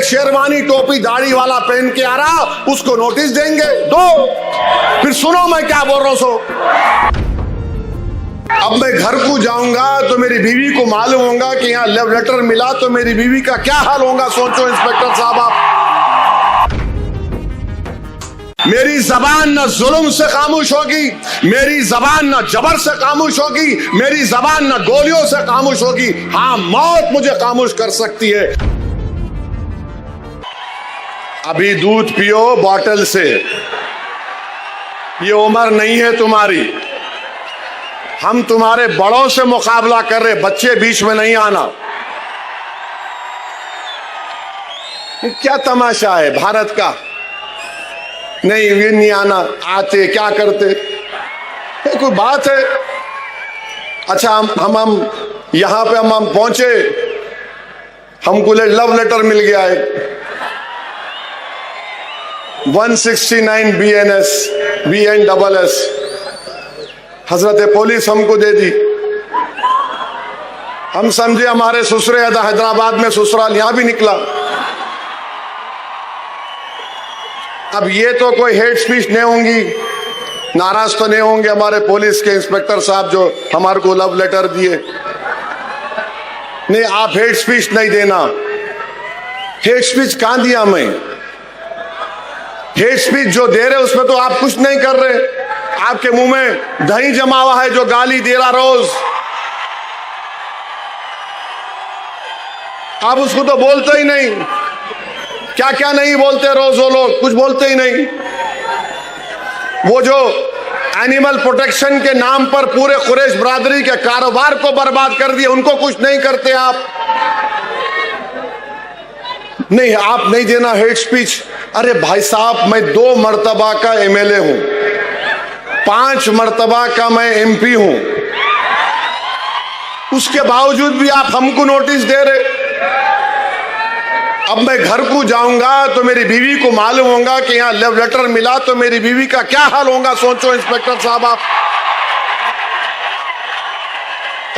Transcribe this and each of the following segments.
एक शेरवानी टोपी दाढ़ी वाला पहन के आ रहा, उसको नोटिस देंगे, दो। फिर सुनो मैं क्या बोल रहा हूं। सो अब मैं घर को जाऊंगा तो मेरी बीवी को मालूम होगा कि यहाँ लव लेटर मिला, तो मेरी बीवी का क्या हाल होगा। सोचो इंस्पेक्टर साहब आप। मेरी जबान न जुल्म से खामोश होगी, मेरी जबान न जबर से खामोश होगी, मेरी जबान न गोलियों से खामोश होगी। हाँ, मौत मुझे खामोश कर सकती है। अभी दूध पियो बॉटल से, ये उम्र नहीं है तुम्हारी। हम तुम्हारे बड़ों से मुकाबला कर रहे, बच्चे बीच में नहीं आना। क्या तमाशा है भारत का। नहीं ये नहीं आना, आते क्या करते, कोई बात है। अच्छा हम यहां पे हम पहुंचे, हमको लव लेटर मिल गया है 169 BNSS हजरत पुलिस हमको दे दी। हम समझे हमारे ससुरे हैदराबाद में ससुराल यहां भी निकला। अब ये तो कोई हेट स्पीच नहीं होंगी, नाराज तो नहीं होंगे हमारे पुलिस के इंस्पेक्टर साहब जो हमारे को लव लेटर दिए। नहीं, आप हेट स्पीच नहीं देना। हेट स्पीच कहां दिया मैं? हेट स्पीच जो दे रहे उसमें तो आप कुछ नहीं कर रहे। आपके मुंह में दही जमा हुआ है जो गाली दे रहा रोज, आप उसको तो बोलते ही नहीं। क्या क्या नहीं बोलते रोज वो लोग, कुछ बोलते ही नहीं। वो जो एनिमल प्रोटेक्शन के नाम पर पूरे कुरैश बरादरी के कारोबार को बर्बाद कर दिए, उनको कुछ नहीं करते आप। नहीं, आप नहीं देना हेट स्पीच। अरे भाई साहब, मैं 2 मर्तबा का MLA हूं, 5 मर्तबा का मैं MP हूं, उसके बावजूद भी आप हमको नोटिस दे रहे। अब मैं घर को जाऊंगा तो मेरी बीवी को मालूम होगा कि यहाँ लव लेटर मिला, तो मेरी बीवी का क्या हाल होगा। सोचो इंस्पेक्टर साहब आप।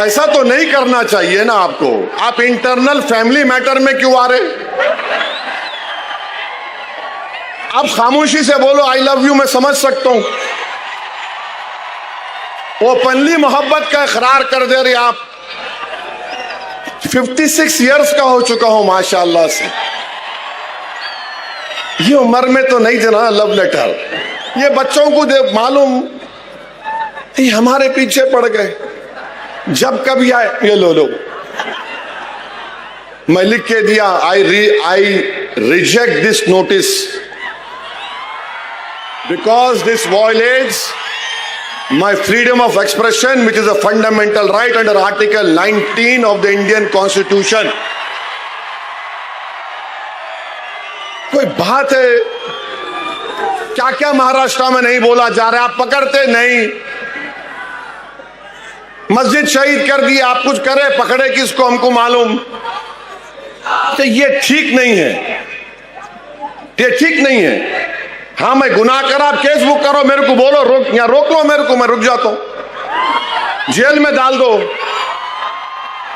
ऐसा तो नहीं करना चाहिए ना आपको। आप इंटरनल फैमिली मैटर में क्यों आ रहे? आप खामोशी से बोलो आई लव यू, मैं समझ सकता हूं। ओपनली मोहब्बत का इकरार कर दे रहे आप। 56 इयर्स का हो चुका हूं माशाअल्लाह से। ये उम्र में तो नहीं देना लव लेटर। ये बच्चों को दे मालूम, ये हमारे पीछे पड़ गए। जब कभी आए ये लो मैं लिख के दिया, I reject this notice because this violates my freedom of expression, which is a fundamental right under Article 19 of the Indian Constitution. कोई बात है? क्या क्या महाराष्ट्र में नहीं बोला जा रहा है, आप पकड़ते नहीं। मस्जिद शहीद कर दी, आप कुछ करे, पकड़े किसको हमको मालूम। तो ये ठीक नहीं है, ये ठीक नहीं है। हाँ, मैं गुनाह करा, आप केस बुक करो, मेरे को बोलो, रोक लो मेरे को, मैं रुक जाता हूं, जेल में डाल दो,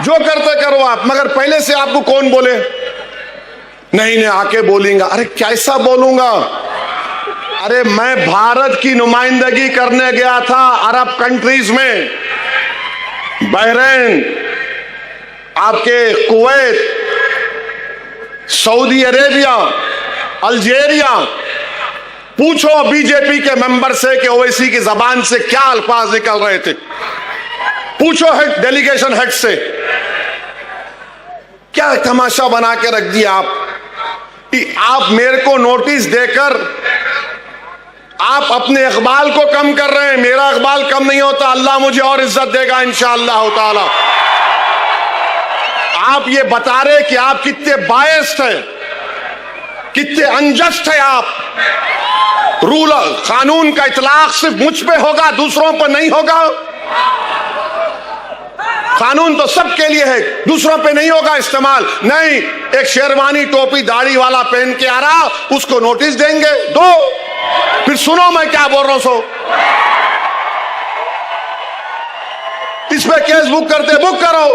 जो करते करो आप। मगर पहले से आपको कौन बोले? नहीं आके बोलेंगा। अरे कैसा बोलूंगा? अरे मैं भारत की नुमाइंदगी करने गया था अरब कंट्रीज में, बहरीन, आपके कुवैत, सऊदी अरेबिया, अल्जीरिया। पूछो बीजेपी के मेंबर से कि ओवैसी की जबान से क्या अल्फाज निकल रहे थे। पूछो हेड डेलीगेशन हेड से। क्या तमाशा बना के रख दिया आप मेरे को नोटिस देकर आप अपने इकबाल को कम कर रहे हैं। मेरा इकबाल कम नहीं होता, अल्लाह मुझे और इज्जत देगा इंशाअल्लाह ताला। आप ये बता रहे कि आप कितने बायस्ड हैं, कितने अनजस्ट है आप। रूल कानून का इतलाक सिर्फ मुझ पे होगा, दूसरों पर नहीं होगा। कानून तो सबके लिए है, दूसरों पे नहीं होगा इस्तेमाल। नहीं, एक शेरवानी टोपी दाढ़ी वाला पहन के आ रहा, उसको नोटिस देंगे, दो। फिर सुनो मैं क्या बोल रहा हूं। सो इस पे केस बुक करते, बुक करो,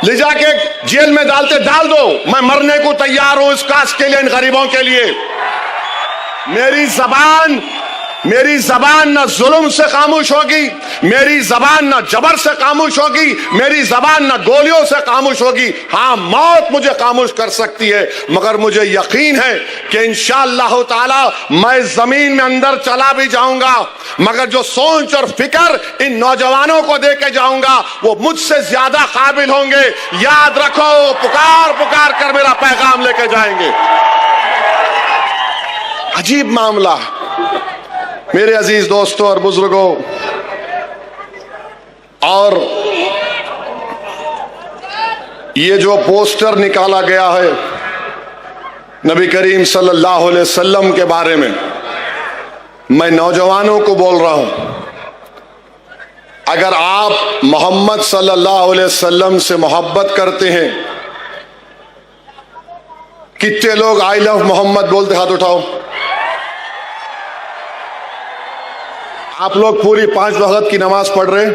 ले जाके जेल में डालते डाल दो, मैं मरने को तैयार हूं इस कास्ट के लिए, इन गरीबों के लिए। मेरी जबान न जुल्म से खामोश होगी, मेरी जबान न जबर से खामोश होगी, मेरी जबान न गोलियों से खामोश होगी। हां, मौत मुझे खामोश कर सकती है, मगर मुझे यकीन है कि इंशाअल्लाह ताला मैं जमीन में अंदर चला भी जाऊंगा, मगर जो सोच और फिक्र इन नौजवानों को दे के जाऊंगा वो मुझसे ज्यादा काबिल होंगे। याद रखो, पुकार पुकार कर मेरा पैगाम लेके जाएंगे। अजीब मामला मेरे अजीज दोस्तों और बुजुर्गों, और ये जो पोस्टर निकाला गया है नबी करीम सल्लल्लाहु अलैहि वसल्लम के बारे में, मैं नौजवानों को बोल रहा हूं, अगर आप मोहम्मद सल्लल्लाहु अलैहि वसल्लम से मोहब्बत करते हैं, कितने लोग आई लव मोहम्मद बोलते? हाथ उठाओ। आप लोग पूरी 5 वक्त की नमाज पढ़ रहे?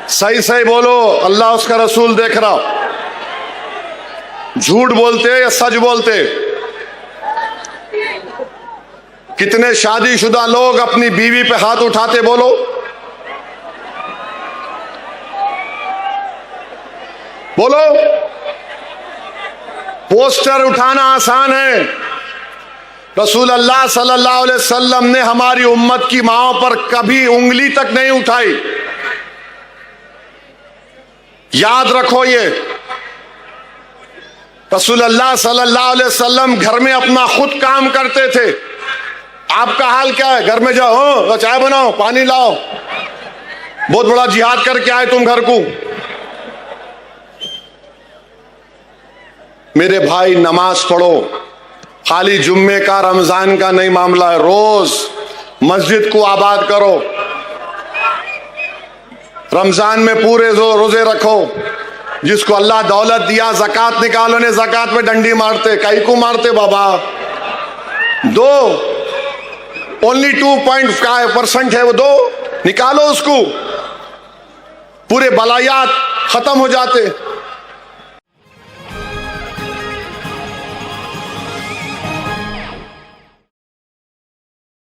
सही सही बोलो, अल्लाह उसका रसूल देख रहा। झूठ बोलते या सच बोलते? कितने शादीशुदा लोग अपनी बीवी पे हाथ उठाते? बोलो। बोलो। पोस्टर उठाना आसान है, रसूल अल्लाह सल्लल्लाहु अलैहि वसल्लम ने हमारी उम्मत की माओं पर कभी उंगली तक नहीं उठाई। याद रखो, ये रसूल अल्लाह सल्लल्लाहु अलैहि वसल्लम घर में अपना खुद काम करते थे। आपका हाल क्या है? घर में जाओ, चाय बनाओ, पानी लाओ, बहुत बड़ा जिहाद करके आए तुम घर को। मेरे भाई, नमाज पढ़ो, खाली जुम्मे का रमजान का नहीं मामला है, रोज मस्जिद को आबाद करो, रमजान में पूरे रोजे रखो। जिसको अल्लाह दौलत दिया, ज़कात निकालो, ने ज़कात में डंडी मारते, कई को मारते बाबा। ओनली 2.5% है वो, दो निकालो उसको, पूरे बलायात खत्म हो जाते।